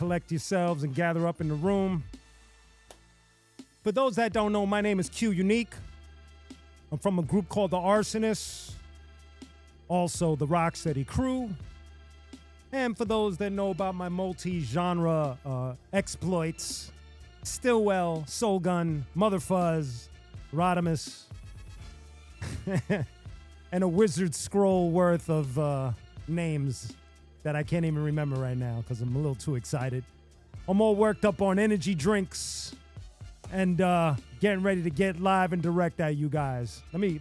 collect yourselves and gather up in the room. For those that don't know, my name is Q Unique. I'm from a group called the Arsonists, also the Rocksteady Crew. And for those that know about my multi-genre exploits, Stillwell, Soul Gun, Mother Fuzz, Rodimus, and a wizard scroll worth of names that I can't even remember right now because I'm a little too excited. I'm all worked up on energy drinks and getting ready to get live and direct at you guys. Let me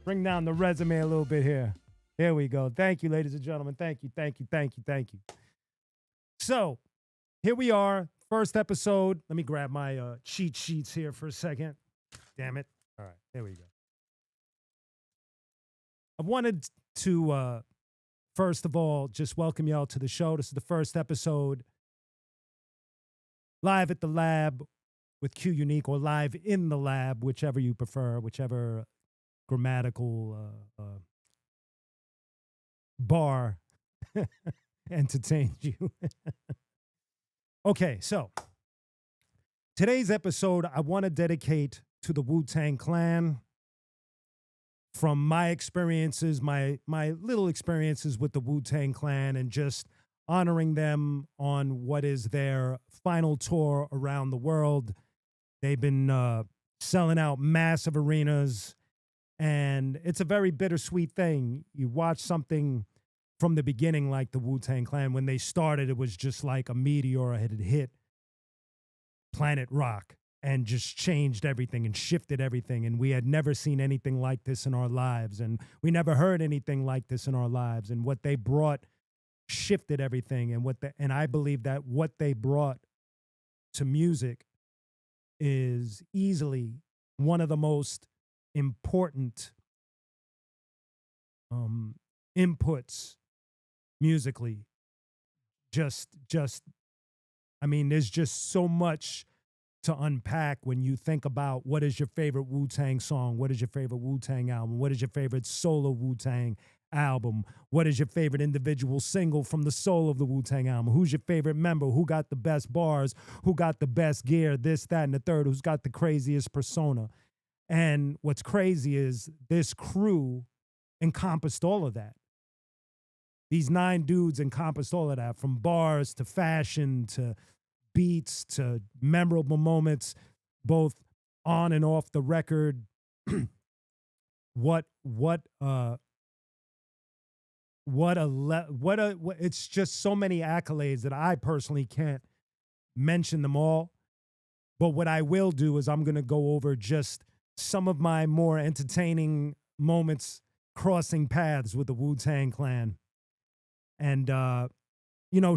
bring down the resume a little bit here. Here we go. Thank you, ladies and gentlemen. Thank you. So, here we are. First episode. Let me grab my cheat sheets here for a second. Damn it. All right, here we go. I wanted to, first of all, just welcome y'all to the show. This is the first episode live at the lab with Q Unique, or live in the lab, whichever you prefer, whichever grammatical bar entertains you. Okay, so today's episode I want to dedicate to the Wu Tang Clan. From my experiences, my little experiences with the Wu Tang Clan, and just honoring them on what is their final tour around the world. They've been selling out massive arenas, and it's a very bittersweet thing. You watch something from the beginning like the Wu Tang Clan. When they started, it was just like a meteor had hit planet rock and just changed everything and shifted everything. And we had never seen anything like this in our lives. And we never heard anything like this in our lives. And what they brought shifted everything. And I believe that what they brought to music is easily one of the most important inputs musically. I mean, there's just so much to unpack when you think about what is your favorite Wu-Tang song, what is your favorite Wu-Tang album, what is your favorite solo Wu-Tang album, what is your favorite individual single from the soul of the Wu-Tang album, who's your favorite member, who got the best bars, who got the best gear, this, that, and the third, who's got the craziest persona. And what's crazy is this crew encompassed all of that. These 9 dudes encompassed all of that, from bars to fashion to beats to memorable moments, both on and off the record. It's just so many accolades that I personally can't mention them all. But what I will do is I'm going to go over just some of my more entertaining moments crossing paths with the Wu-Tang Clan. And,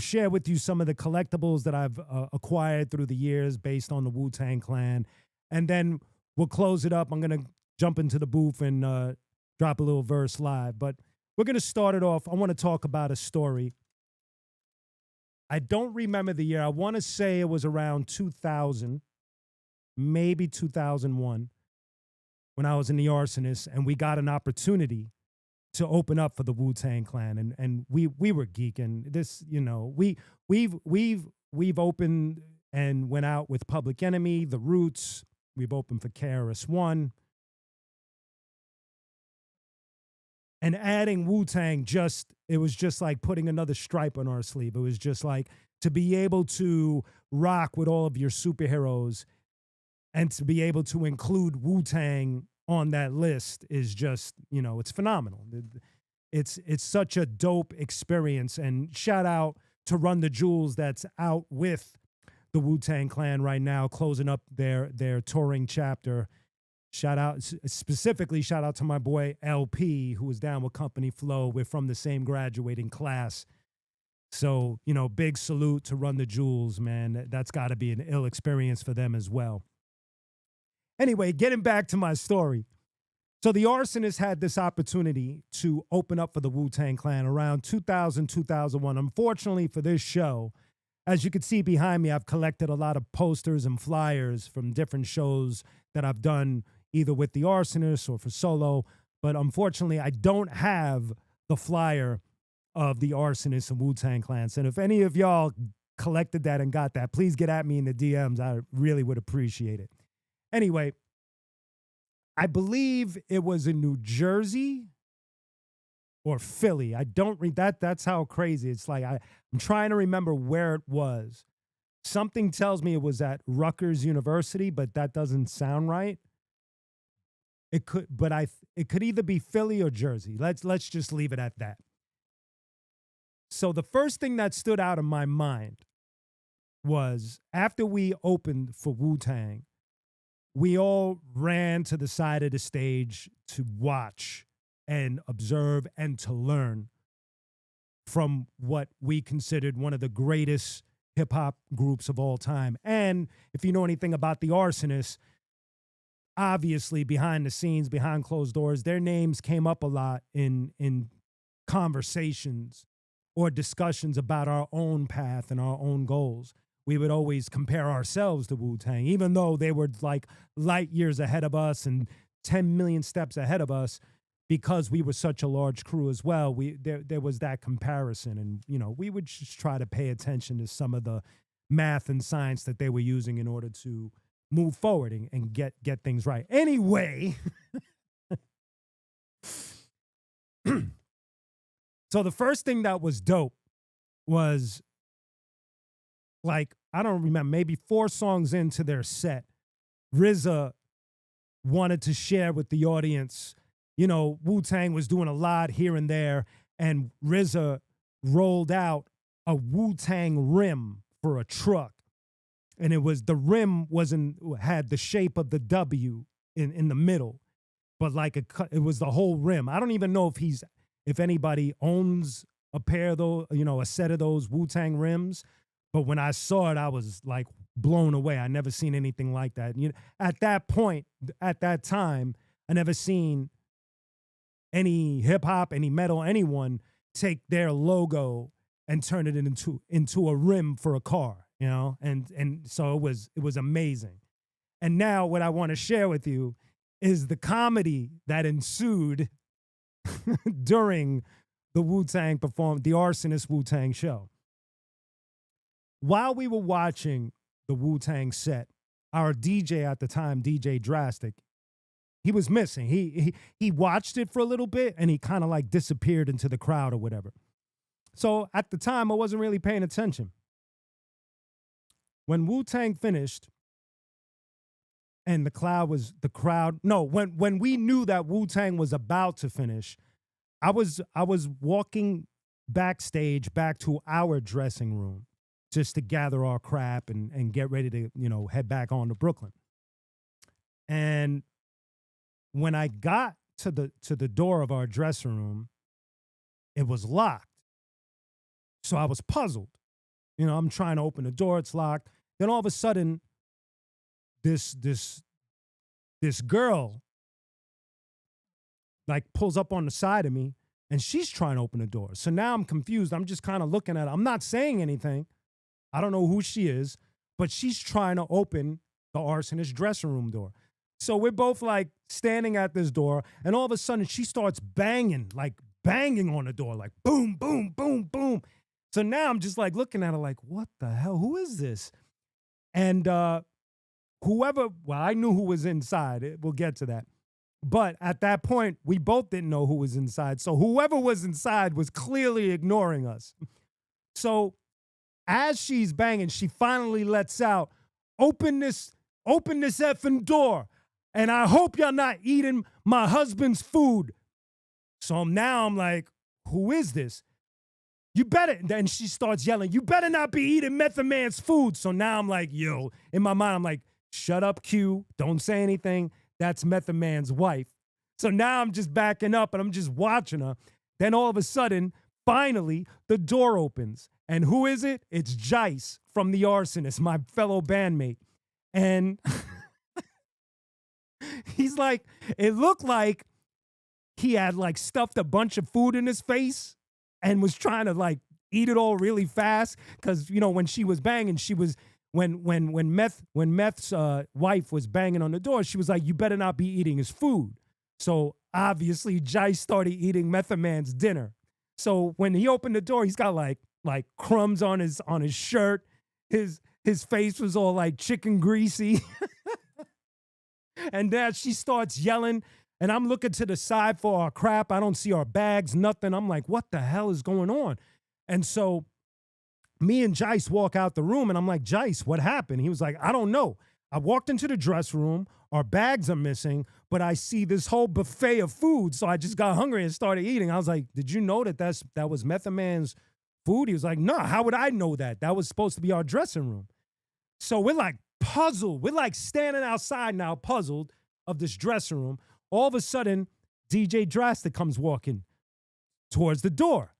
share with you some of the collectibles that I've acquired through the years based on the Wu-Tang Clan. And then we'll close it up. I'm going to jump into the booth and drop a little verse live. But we're going to start it off. I want to talk about a story. I don't remember the year. I want to say it was around 2000, maybe 2001, when I was in the Arsonists, and we got an opportunity to open up for the Wu-Tang Clan, and we were geeking. This, we've opened and went out with Public Enemy, The Roots. We've opened for KRS-One. And adding Wu-Tang, it was just like putting another stripe on our sleeve. It was just like to be able to rock with all of your superheroes and to be able to include Wu-Tang on that list is just, it's phenomenal. It's such a dope experience. And shout out to Run the Jewels, that's out with the Wu-Tang Clan right now, closing up their touring chapter. Specifically shout out to my boy LP, who was down with Company Flow. We're from the same graduating class. So, big salute to Run the Jewels, man. That's got to be an ill experience for them as well. Anyway, getting back to my story. So the Arsonists had this opportunity to open up for the Wu-Tang Clan around 2000, 2001. Unfortunately for this show, as you can see behind me, I've collected a lot of posters and flyers from different shows that I've done either with the Arsonists or for solo. But unfortunately, I don't have the flyer of the Arsonist and Wu Tang Clan. And if any of y'all collected that and got that, please get at me in the DMs. I really would appreciate it. Anyway, I believe it was in New Jersey or Philly. I don't read that. That's how crazy. It's like I'm trying to remember where it was. Something tells me it was at Rutgers University, but that doesn't sound right. It could, but it could either be Philly or Jersey. Let's just leave it at that. So the first thing that stood out in my mind was after we opened for Wu-Tang, we all ran to the side of the stage to watch and observe and to learn from what we considered one of the greatest hip-hop groups of all time. And if you know anything about the Arsonists, obviously behind the scenes, behind closed doors, their names came up a lot in conversations or discussions about our own path and our own goals. We would always compare ourselves to Wu-Tang, even though they were like light years ahead of us and 10 million steps ahead of us, because we were such a large crew as well. There was that comparison, and we would just try to pay attention to some of the math and science that they were using in order to move forward and get things right. Anyway, so the first thing that was dope was, like, I don't remember, maybe 4 songs into their set, RZA wanted to share with the audience. Wu-Tang was doing a lot here and there, and RZA rolled out a Wu-Tang rim for a truck. And the rim had the shape of the W in the middle, but like it was the whole rim. I don't even know if anybody owns a pair of those, a set of those Wu-Tang rims. But when I saw it, I was like blown away. I never seen anything like that. At that point, at that time, I never seen any hip hop, any metal, anyone take their logo and turn it into a rim for a car, and so it was amazing. And now what I want to share with you is the comedy that ensued during the Wu-Tang the Arsonist Wu-Tang show. While we were watching the Wu-Tang set, our DJ at the time, DJ Drastic, he was missing. He watched it for a little bit and he kind of like disappeared into the crowd or whatever. So at the time, I wasn't really paying attention. When Wu-Tang finished and when we knew that Wu-Tang was about to finish, I was walking backstage back to our dressing room just to gather our crap and get ready to, head back on to Brooklyn. And when I got to the door of our dressing room, it was locked. So I was puzzled. I'm trying to open the door, it's locked. Then all of a sudden, this girl like pulls up on the side of me and she's trying to open the door. So now I'm confused. I'm just kind of looking at her. I'm not saying anything. I don't know who she is, but she's trying to open the Arsonist dressing room door. So we're both like standing at this door, and all of a sudden she starts banging on the door, like boom, boom, boom, boom. So now I'm just like looking at her like, what the hell? Who is this? And I knew who was inside. We'll get to that. But at that point, we both didn't know who was inside. So whoever was inside was clearly ignoring us. So as she's banging, she finally lets out, open this effing door. And I hope y'all not eating my husband's food. So now I'm like, who is this? You better, then she starts yelling, you better not be eating Method Man's food. So now I'm like, yo, in my mind, I'm like, shut up, Q. Don't say anything. That's Method Man's wife. So now I'm just backing up and I'm just watching her. Then all of a sudden, finally, the door opens. And who is it? It's Jice from The Arsonist, my fellow bandmate. And he's like, it looked like he had like stuffed a bunch of food in his face and was trying to like eat it all really fast. Cause when she was banging, when Meth's wife was banging on the door, she was like, you better not be eating his food. So obviously Jice started eating Method Man's dinner. So when he opened the door, he's got like crumbs on his shirt. His face was all like chicken greasy. And then she starts yelling, and I'm looking to the side for our crap. I don't see our bags, nothing. I'm like, what the hell is going on? And so me and Jice walk out the room, and I'm like, Jice, what happened? He was like, I don't know. I walked into the dressing room. Our bags are missing, but I see this whole buffet of food. So I just got hungry and started eating. I was like, did you know that was Method Man's food? He was like, no, how would I know that? That was supposed to be our dressing room. So we're like puzzled. We're like standing outside now, puzzled of this dressing room. All of a sudden, DJ Drastic comes walking towards the door.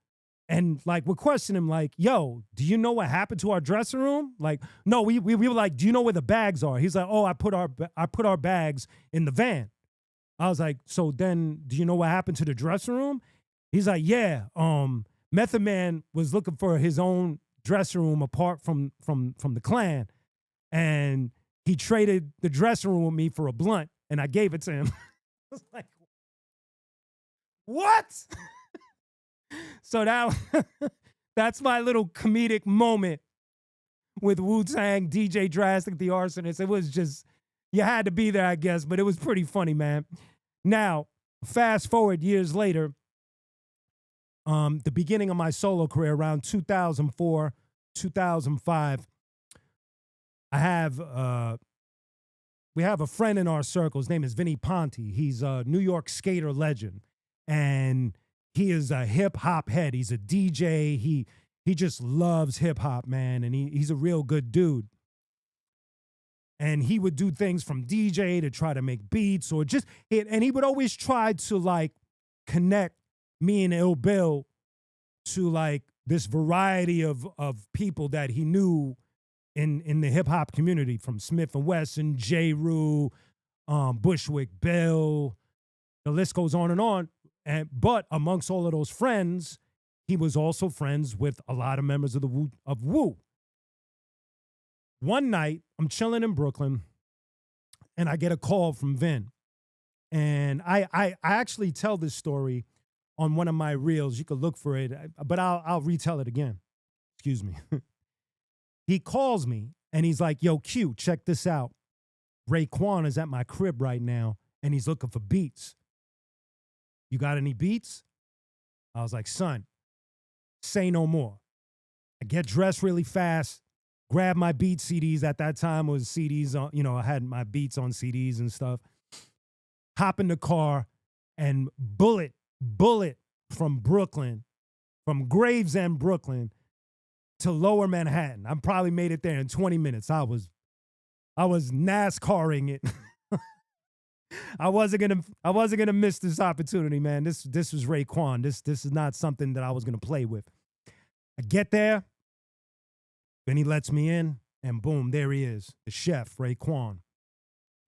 And like we're questioning him, like, yo, do you know what happened to our dressing room? Like, no, we were like, do you know where the bags are? He's like, oh, I put our bags in the van. I was like, so then do you know what happened to the dressing room? He's like, yeah, Method Man was looking for his own dressing room apart from the clan. And he traded the dressing room with me for a blunt, and I gave it to him. I was like, what? So that's my little comedic moment with Wu Tang, DJ Drastic, the Arsonist. It was just, you had to be there, I guess, but it was pretty funny, man. Now, fast forward years later, the beginning of my solo career, around 2004, 2005, we have a friend in our circle. His name is Vinny Ponte. He's a New York skater legend, and he is a hip hop head. He's a DJ. He just loves hip hop, man, and he's a real good dude. And he would do things from DJ to try to make beats, or just and he would always try to like connect me and Ill Bill to like this variety of people that he knew in the hip hop community, from Smith and Wesson, J. Rue, Bushwick Bill. The list goes on and on. But amongst all of those friends, he was also friends with a lot of members of Wu. One night, I'm chilling in Brooklyn, and I get a call from Vin. And I actually tell this story on one of my reels. You could look for it, but I'll retell it again. Excuse me. He calls me, and he's like, yo, Q, check this out. Raekwon is at my crib right now, and he's looking for beats. You got any beats? I was like, son, say no more. I get dressed really fast, grab my beat CDs. At that time, it was CDs on, I had my beats on CDs and stuff. Hop in the car, and bullet from Brooklyn, from Gravesend, Brooklyn, to Lower Manhattan. I probably made it there in 20 minutes. I was NASCARing it. I wasn't gonna miss this opportunity, man. This was Raekwon. This is not something that I was gonna play with. I get there, then he lets me in, and boom, there he is, the chef, Raekwon.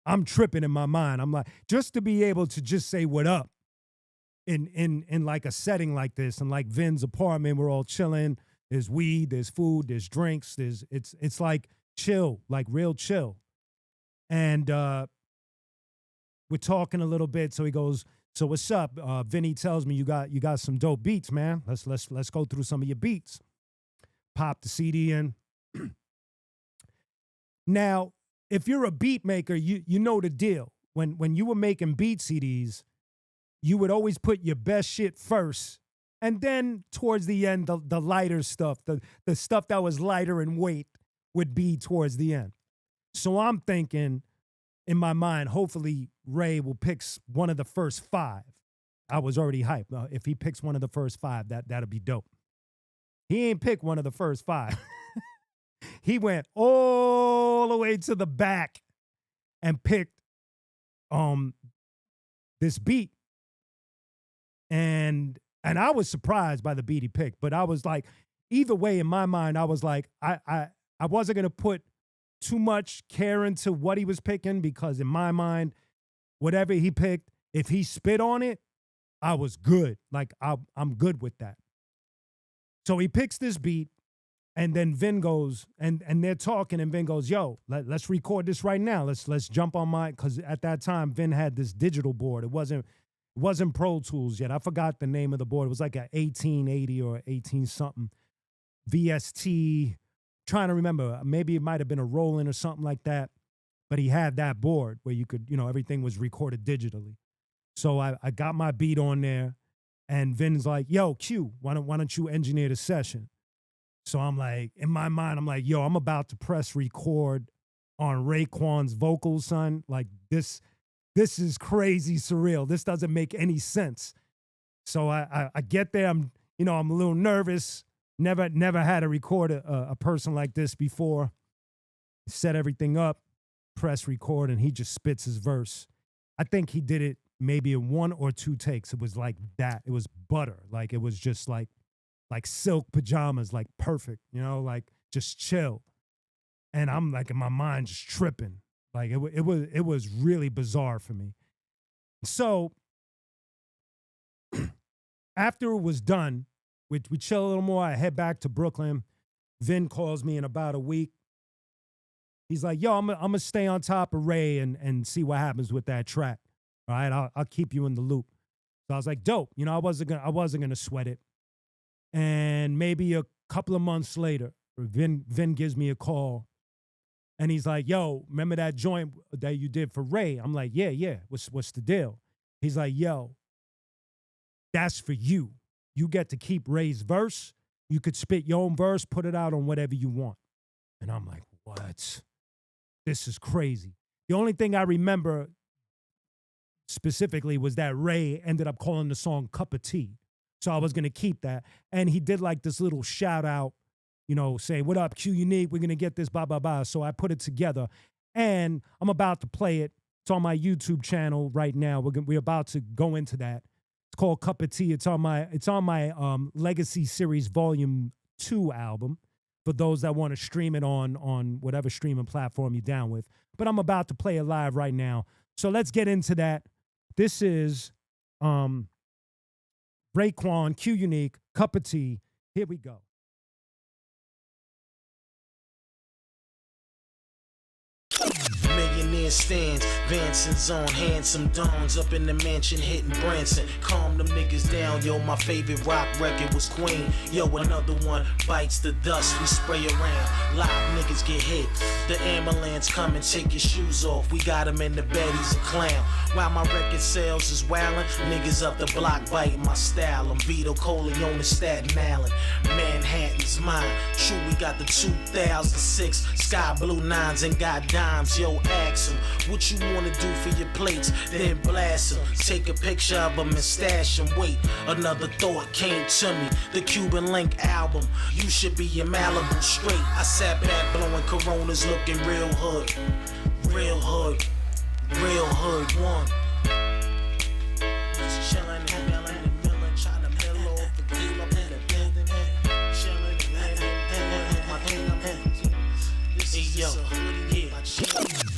I'm tripping in my mind. I'm like, just to be able to just say what up in like a setting like this, and like Vin's apartment, we're all chilling. There's weed, there's food, there's drinks, it's like chill, like real chill. And we're talking a little bit. So he goes, so what's up? Vinny tells me you got some dope beats, man. Let's go through some of your beats. Pop the CD in. Now, if you're a beat maker, you know the deal. When you were making beat CDs, you would always put your best shit first. And then towards the end, the lighter stuff, the stuff that was lighter in weight would be towards the end. So I'm thinking in my mind, hopefully Ray will pick one of the first 5. I was already hyped. If he picks one of the first 5, that'd be dope. He ain't picked one of the first 5. He went all the way to the back and picked this beat. And I was surprised by the beat he picked, but I was like, either way, in my mind, I was like, I wasn't gonna put too much care into what he was picking, because in my mind, whatever he picked, if he spit on it, I was good. Like I'm good with that. So he picks this beat, and then Vin goes, and they're talking, and Vin goes, yo, let's record this right now. Let's jump on because at that time, Vin had this digital board. It wasn't It wasn't Pro Tools yet. I forgot the name of the board. It was like a 1880 or 18 something VST. Trying to remember, maybe it might have been a Roland or something like that. But he had that board where you could, everything was recorded digitally. So I got my beat on there, and Vin's like, "Yo, Q, why don't you engineer the session?" So I'm like, in my mind, I'm like, "Yo, I'm about to press record on Raekwon's vocals, son. Like this is crazy surreal. This doesn't make any sense." So I get there. I'm a little nervous. Never had to record a person like this before. Set everything up, press record, and he just spits his verse. I think he did it maybe in 1 or 2 takes. It was like that. It was butter. Like it was just like silk pajamas, like perfect, like just chill. And I'm like in my mind just tripping. Like it was really bizarre for me. So after it was done, we chill a little more. I head back to Brooklyn. Vin calls me in about a week. He's like, "Yo, I'm gonna stay on top of Ray and see what happens with that track. All right, I'll keep you in the loop." So I was like, "Dope." I wasn't gonna sweat it. And maybe a couple of months later, Vin gives me a call, and he's like, "Yo, remember that joint that you did for Ray?" I'm like, "Yeah. What's the deal?" He's like, "Yo, that's for you. You get to keep Ray's verse. You could spit your own verse, put it out on whatever you want." And I'm like, "What? This is crazy." The only thing I remember specifically was that Ray ended up calling the song Cup of Tea. So I was going to keep that. And he did like this little shout out, saying, "What up, Q Unique? We're going to get this, blah, blah, blah." So I put it together, and I'm about to play it. It's on my YouTube channel right now. We're about to go into that. It's called Cup of Tea. It's on my Legacy Series Volume 2 album, for those that want to stream it on whatever streaming platform you're down with. But I'm about to play it live right now. So let's get into that. This is Raekwon, Q Unique, Cup of Tea. Here we go. Millionaire stands, Vanson's on, handsome dawns up in the mansion hitting Branson. Calm them niggas down, yo, my favorite rock record was Queen. Yo, another one bites the dust, we spray around. Live niggas get hit, the ambulance come and take your shoes off. We got him in the bed, he's a clown. While my record sales is wildin', niggas up the block biting my style. I'm Vito Corleone and Staten Island, Manhattan's mine. True, we got the 2006 sky blue 9s and got dimes. Yo, ask 'em what you wanna do for your plates, then blast 'em. Take a picture of 'em and stash 'em. Wait, another thought came to me. The Cuban Link album, you should be in Malibu straight. I sat back blowing Coronas, looking real hood, real hood, real hood one. Just chillin' and millin' and millin', tryna mill off the deal up in the building. Chillin' and my thing. This is just a hoodie, yeah.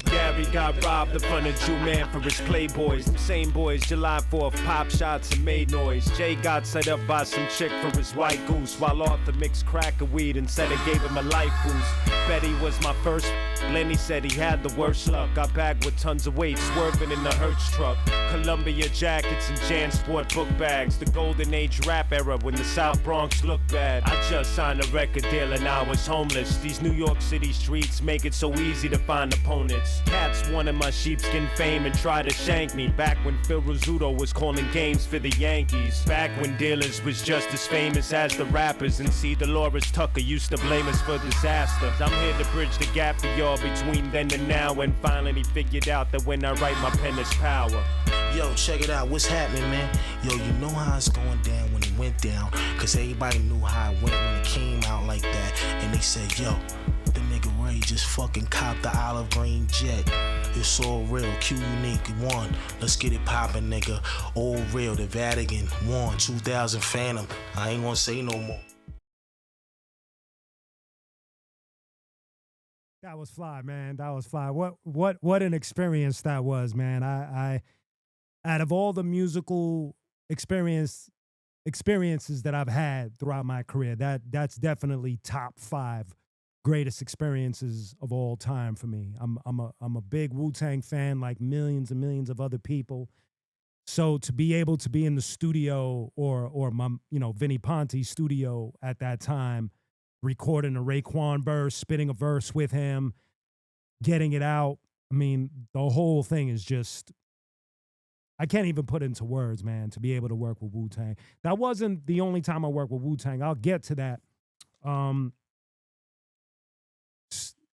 Gary got robbed up on a Jew man for his playboys. Them same boys, July 4th, pop shots and made noise. Jay got set up by some chick for his white goose, while Arthur mixed crack of weed and said it gave him a life boost. Betty was my first. Lenny said he had the worst luck. Got back with tons of weight, swerving in the Hertz truck. Columbia jackets and JanSport book bags. The golden age rap era when the South Bronx looked bad. I just signed a record deal and I was homeless. These New York City streets make it so easy to find opponents. Cats wanted my sheepskin fame and tried to shank me. Back when Phil Rizzuto was calling games for the Yankees. Back when dealers was just as famous as the rappers. And see, Dolores Tucker used to blame us for disasters. I'm here to bridge the gap for y'all between then and now, and finally figured out that when I write, my pen is power. Yo, check it out, what's happening, man? Yo, you know how it's going down when it went down, cause everybody knew how it went when it came out like that. And they said, yo, the nigga Ray just fucking copped the olive green jet. It's all real, Q Unique won. Let's get it poppin', nigga. All real, the Vatican won. 2000 Phantom, I ain't gonna say no more. That was fly, man. That was fly. What an experience that was, man. I out of all the musical experiences that I've had throughout my career, that's definitely top 5 greatest experiences of all time for me. I'm a big Wu Tang fan, like millions and millions of other people. So to be able to be in the studio or my, Vinnie Ponte's studio at that time, recording a Raekwon verse, spitting a verse with him, getting it out. I mean, the whole thing is just, I can't even put it into words, man, to be able to work with Wu Tang. That wasn't the only time I worked with Wu Tang. I'll get to that.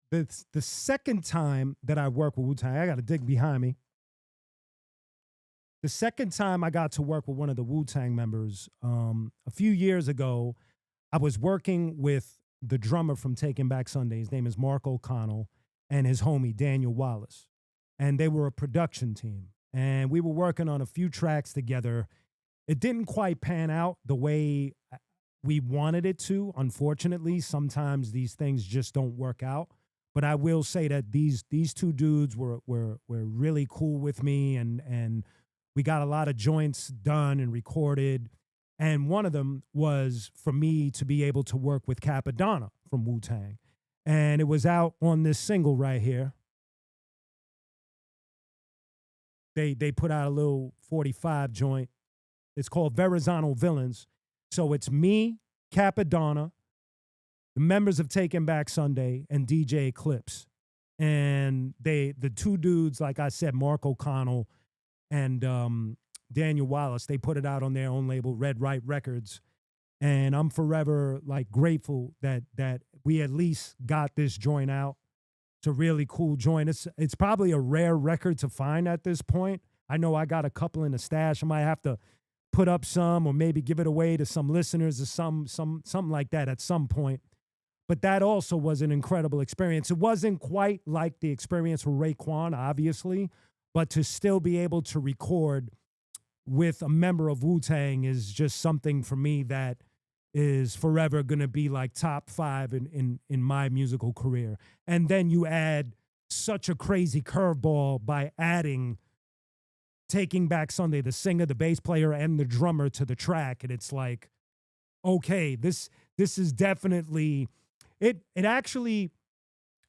The second time that I worked with Wu Tang, I got to dig behind me. The second time I got to work with one of the Wu Tang members, a few years ago, I was working with the drummer from Taking Back Sunday. His name is Mark O'Connell, and his homie Daniel Wallace. And they were a production team. And we were working on a few tracks together. It didn't quite pan out the way we wanted it to. Unfortunately, sometimes these things just don't work out. But I will say that these two dudes were really cool with me, and we got a lot of joints done and recorded. And one of them was for me to be able to work with Cappadonna from Wu Tang. And it was out on this single right here. They put out a little 45 joint. It's called Verrazano Villains. So it's me, Cappadonna, the members of Taking Back Sunday, and DJ Eclipse. And the two dudes, like I said, Mark O'Connell and Daniel Wallace, they put it out on their own label, Red Right Records. And I'm forever like grateful that we at least got this joint out. It's a really cool joint. It's probably a rare record to find at this point. I know I got a couple in the stash. I might have to put up some or maybe give it away to some listeners or something like that at some point. But that also was an incredible experience. It wasn't quite like the experience with Raekwon, obviously, but to still be able to record with a member of Wu Tang is just something for me that is forever going to be like top 5 in my musical career. And then you add such a crazy curveball by adding Taking Back Sunday, the singer, the bass player, and the drummer to the track. And it's like, okay, this is definitely, it actually,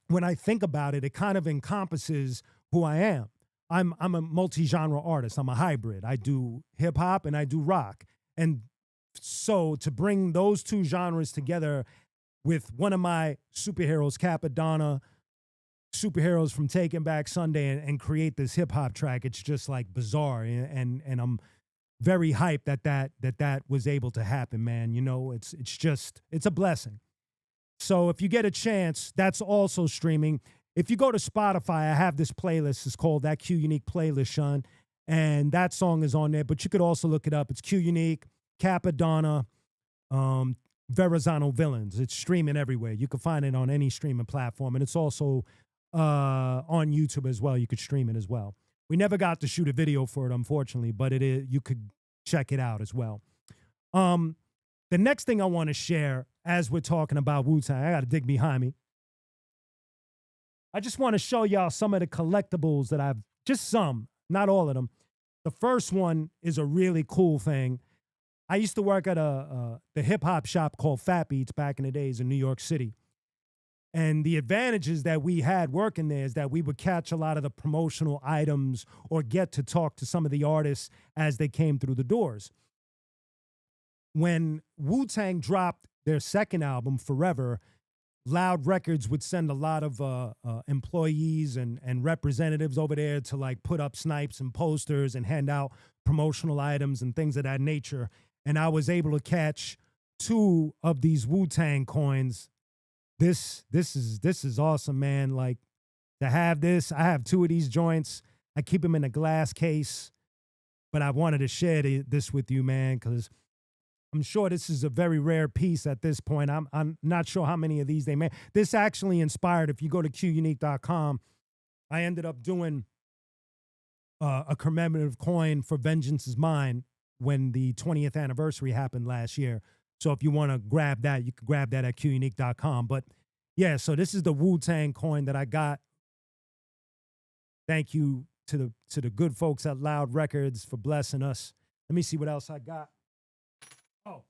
when I think about it, it kind of encompasses who I am. I'm a multi-genre artist. I'm a hybrid. I do hip hop and I do rock. And so to bring those two genres together with one of my superheroes, Cappadonna, superheroes from Taking Back Sunday, and create this hip hop track, it's just like bizarre. And I'm very hyped that was able to happen, man. You know, it's a blessing. So if you get a chance, that's also streaming. If you go to Spotify, I have this playlist. It's called That Q Unique Playlist, Sean. And that song is on there, but you could also look it up. It's Q Unique, Cappadonna, Verrazano Villains. It's streaming everywhere. You can find it on any streaming platform. And it's also on YouTube as well. You could stream it as well. We never got to shoot a video for it, unfortunately, but it is, you could check it out as well. The next thing I want to share as we're talking about Wu-Tang, I got to dig behind me. I just want to show y'all some of the collectibles that I've, just some, not all of them. The first one is a really cool thing. I used to work at the hip hop shop called Fat Beats back in the days in New York City. And the advantages that we had working there is that we would catch a lot of the promotional items or get to talk to some of the artists as they came through the doors. When Wu-Tang dropped their second album, Forever, Loud Records would send a lot of employees and representatives over there to like put up snipes and posters and hand out promotional items and things of that nature. And I was able to catch 2 of these Wu-Tang coins. This is awesome, man. Like, to have this, I have 2 of these joints. I keep them in a glass case, but I wanted to share this with you, man, because I'm sure this is a very rare piece at this point. I'm not sure how many of these they made. This actually inspired, if you go to qunique.com, I ended up doing a commemorative coin for Vengeance is Mine when the 20th anniversary happened last year. So if you want to grab that, you can grab that at qunique.com. But yeah, so this is the Wu-Tang coin that I got. Thank you to the good folks at Loud Records for blessing us. Let me see what else I got. Oh,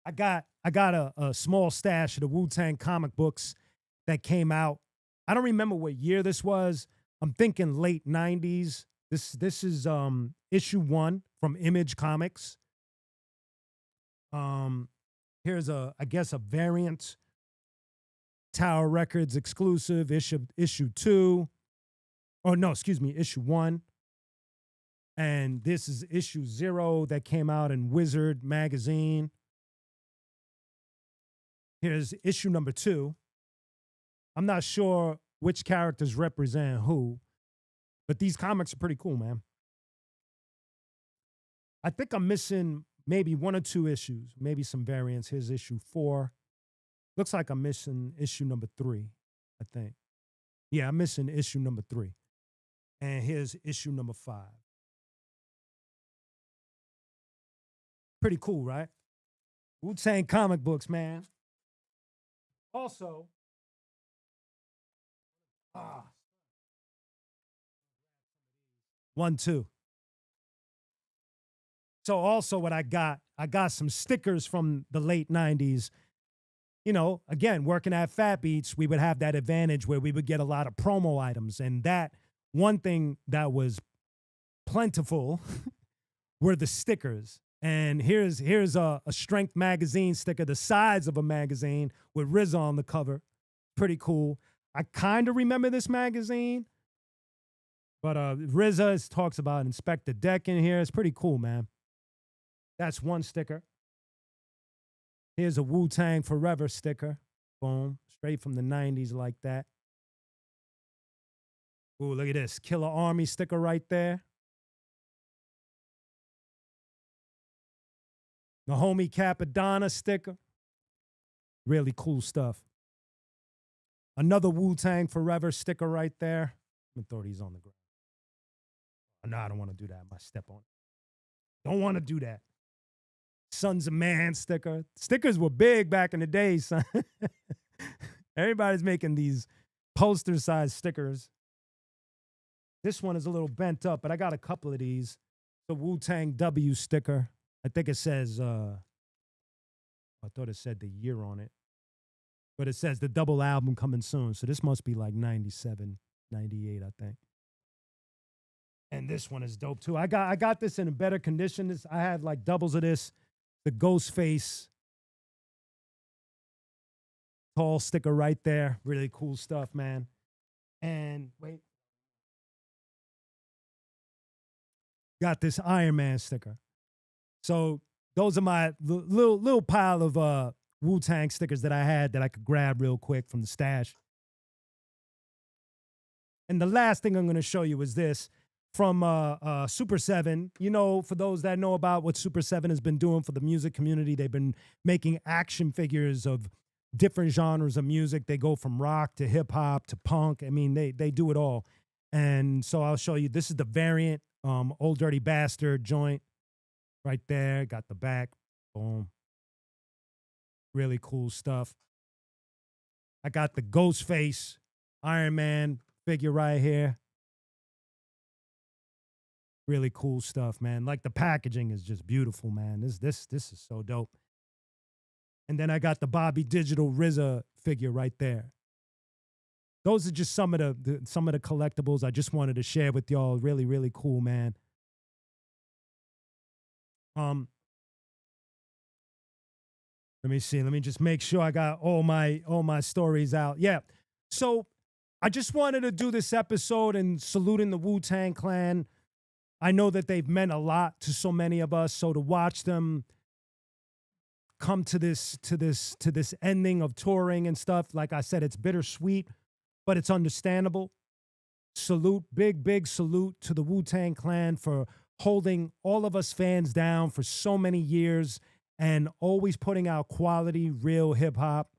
I got a small stash of the Wu-Tang comic books that came out. I don't remember what year this was. I'm thinking late 90s. This is issue 1 from Image Comics. Here's I guess a variant Tower Records exclusive issue 2. Oh no, excuse me, issue 1. And this is issue 0 that came out in Wizard magazine. Here's issue number 2. I'm not sure which characters represent who, but these comics are pretty cool, man. I think I'm missing maybe 1 or 2 issues, maybe some variants. Here's issue 4. Looks like I'm missing issue number 3, I think. Yeah, I'm missing issue number 3. And here's issue number 5. Pretty cool, right? Wu Tang comic books, man. Also, 1, 2. So also what I got some stickers from the late 90s. You know, again, working at Fat Beats, we would have that advantage where we would get a lot of promo items. And that one thing that was plentiful were the stickers. And here's a Strength magazine sticker, the size of a magazine with RZA on the cover. Pretty cool. I kind of remember this magazine, but RZA talks about Inspector Deck in here. It's pretty cool, man. That's one sticker. Here's a Wu Tang Forever sticker. Boom. Straight from the 90s like that. Ooh, look at this. Killer Army sticker right there. The homie Cappadonna sticker. Really cool stuff. Another Wu Tang Forever sticker right there. I'm going to throw these on the ground. No, I don't want to do that. I might step on it. Don't want to do that. Sons of Man sticker. Stickers were big back in the day, son. Everybody's making these poster-sized stickers. This one is a little bent up, but I got a couple of these. The Wu Tang W sticker. I think it says, I thought it said the year on it. But it says the double album coming soon. So this must be like 97, 98, I think. And this one is dope too. I got this in a better condition. I had like doubles of this. The Ghostface tall sticker right there. Really cool stuff, man. And wait. Got this Iron Man sticker. So those are my little pile of Wu Tang stickers that I had that I could grab real quick from the stash. And the last thing I'm going to show you is this from Super 7. You know, for those that know about what Super 7 has been doing for the music community, they've been making action figures of different genres of music. They go from rock to hip hop to punk. I mean, they do it all. And so I'll show you. This is the variant, Old Dirty Bastard joint right there. Got the back. Boom. Really cool stuff. I got the Ghostface Iron Man figure right here. Really cool stuff, man. Like the packaging is just beautiful, man. This is so dope. And then I got the Bobby Digital RZA figure right there. Those are just some of the collectibles I just wanted to share with y'all. Really, really cool, man. Let me see. Let me just make sure I got all my stories out. Yeah. So I just wanted to do this episode and saluting the Wu-Tang Clan. I know that they've meant a lot to so many of us. So to watch them come to this ending of touring and stuff, like I said, it's bittersweet, but it's understandable. Salute, big salute to the Wu-Tang Clan for holding all of us fans down for so many years and always putting out quality, real hip-hop.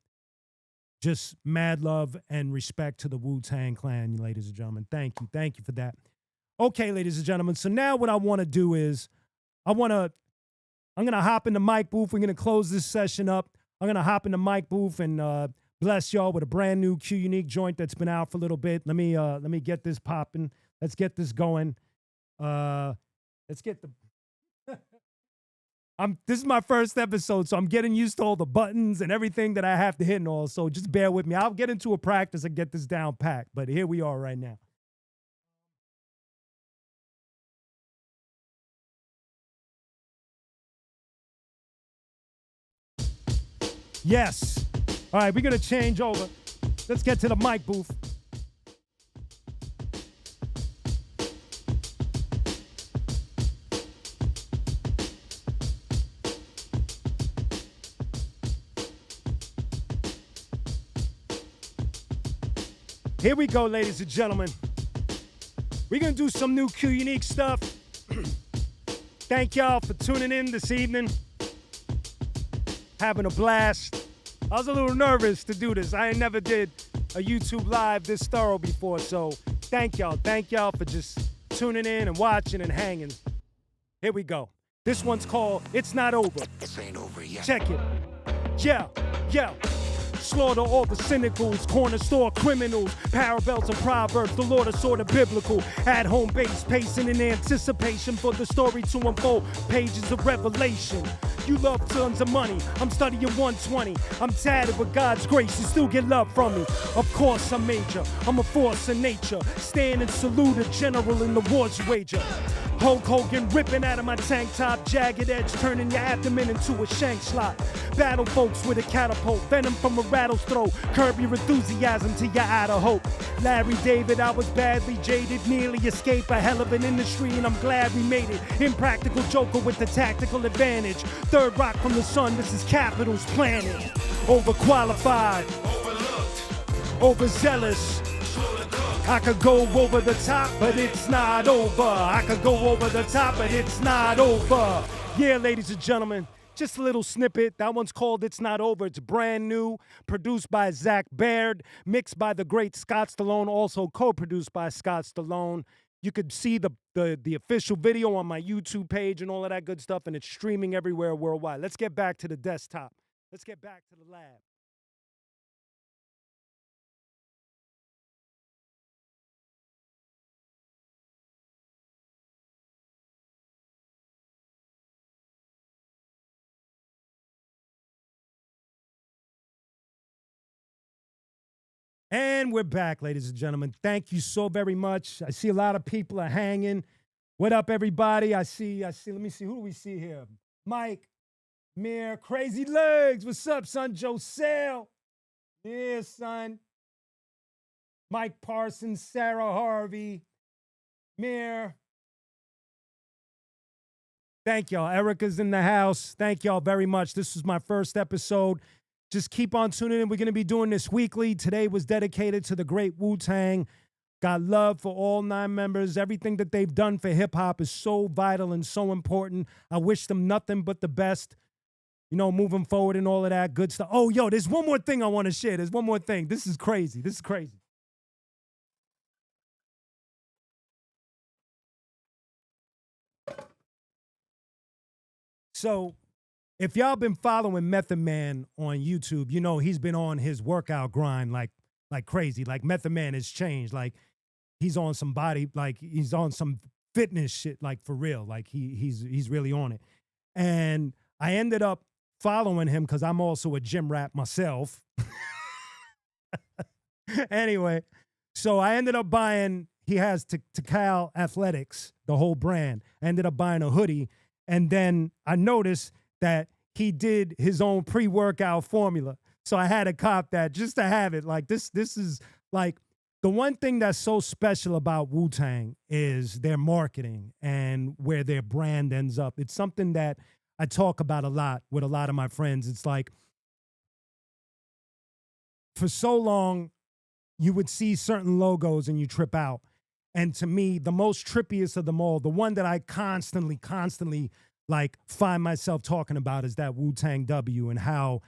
Just mad love and respect to the Wu-Tang Clan, ladies and gentlemen. Thank you. Thank you for that. Okay, ladies and gentlemen. So now what I want to do is I'm going to hop in the mic booth. We're going to close this session up. I'm going to hop in the mic booth and bless y'all with a brand new Q Unique joint that's been out for a little bit. Let me get this popping. Let's get this going. Let's get the this is my first episode, so I'm getting used to all the buttons and everything that I have to hit and all. So just bear with me. I'll get into a practice and get this down packed. But here we are right now. Yes. All right, we're going to change over. Let's get to the mic booth. Here we go, ladies and gentlemen. We're going to do some new Q Unique stuff. Thank y'all for tuning in this evening. Having a blast. I was a little nervous to do this. I ain't never did a YouTube live this thorough before, so thank y'all. Thank y'all for just tuning in and watching and hanging. Here we go. This one's called It's Not Over. This ain't over yet. Check it. Yeah, yeah. Slaughter all the cynicals, corner store criminals, parabels and proverbs, the Lord is sort of biblical. At home base, pacing in anticipation for the story to unfold. Pages of revelation. You love tons of money, I'm studying 120. I'm tatted with God's grace, you still get love from me. Of course I'm major, I'm a force of nature. Stand and salute a general in the war's wager. Hulk Hogan ripping out of my tank top, jagged edge turning your abdomen into a shank slot. Battle folks with a catapult, venom from a rattle's throat. Curb your enthusiasm till you're out of hope. Larry David, I was badly jaded, nearly escaped a hell of an industry, and I'm glad we made it. Impractical joker with the tactical advantage. Third rock from the sun, this is Capital's planet. Overqualified, overzealous. I could go over the top, but it's not over. I could go over the top, but it's not over. Yeah, ladies and gentlemen, just a little snippet. That one's called It's Not Over. It's brand new, produced by Zach Baird, mixed by the great Scott Stallone, also co-produced by Scott Stallone. You could see the official video on my YouTube page and all of that good stuff, and it's streaming everywhere worldwide. Let's get back to the desktop. Let's get back to the lab. And we're back, ladies and gentlemen. Thank you so very much. I see a lot of people are hanging. What up, everybody? I see, let me see, who do we see here? Mike, Mir, Crazy Legs. What's up, son? Joselle. Yeah, son. Mike Parsons, Sarah Harvey, Mir. Thank y'all. Erica's in the house. Thank y'all very much. This was my first episode. Just keep on tuning in. We're going to be doing this weekly. Today was dedicated to the great Wu Tang. Got love for all 9 members. Everything that they've done for hip-hop is so vital and so important. I wish them nothing but the best, you know, moving forward and all of that good stuff. Oh, yo, there's one more thing I want to share. There's one more thing. This is crazy. This is crazy. So, if y'all been following Method Man on YouTube, you know he's been on his workout grind like crazy. Like Method Man has changed. Like he's on some body, like he's on some fitness shit, like for real. Like he's really on it. And I ended up following him because I'm also a gym rat myself. Anyway, so I ended up buying. He has Tikal Athletics, the whole brand. I ended up buying a hoodie, and then I noticed that he did his own pre-workout formula. So I had to cop that just to have it. Like this is like the one thing that's so special about Wu Tang is their marketing and where their brand ends up. It's something that I talk about a lot with a lot of my friends. It's like for so long, you would see certain logos and you trip out. And to me, the most trippiest of them all, the one that I constantly like find myself talking about is that Wu Tang W, and how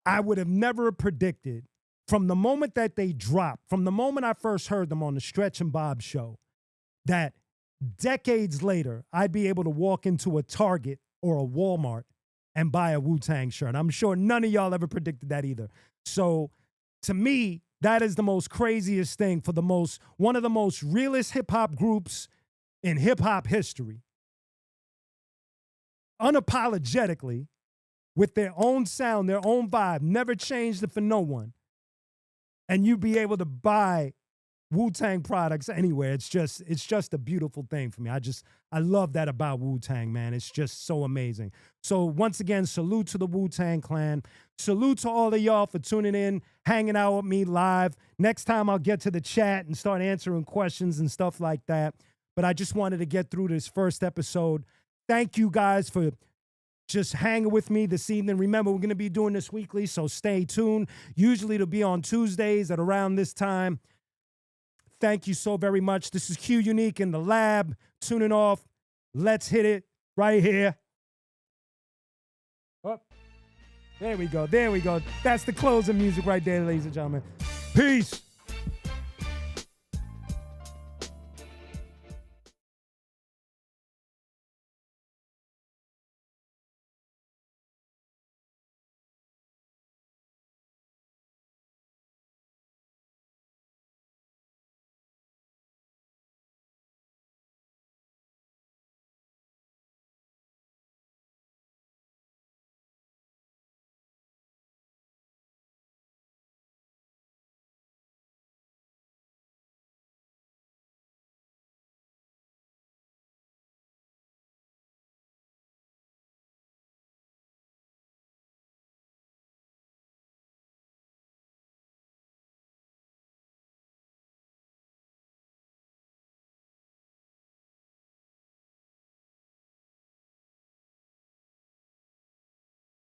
I would have never predicted from the moment that they dropped, from the moment I first heard them on the Stretch and Bob show, that decades later, I'd be able to walk into a Target or a Walmart and buy a Wu Tang shirt. I'm sure none of y'all ever predicted that either. So to me, that is the most craziest thing for one of the most realest hip hop groups in hip hop history. Unapologetically, with their own sound, their own vibe, never changed it for no one. And you be able to buy Wu Tang products anywhere. It's just a beautiful thing for me. I love that about Wu Tang, man. It's just so amazing. So once again, salute to the Wu Tang Clan. Salute to all of y'all for tuning in, hanging out with me live. Next time I'll get to the chat and start answering questions and stuff like that. But I just wanted to get through this first episode. Thank you guys for just hanging with me this evening. Remember, we're going to be doing this weekly, so stay tuned. Usually it'll be on Tuesdays at around this time. Thank you so very much. This is Q Unique in the lab, tuning off. Let's hit it right here. Oh, there we go. There we go. That's the closing music right there, ladies and gentlemen. Peace.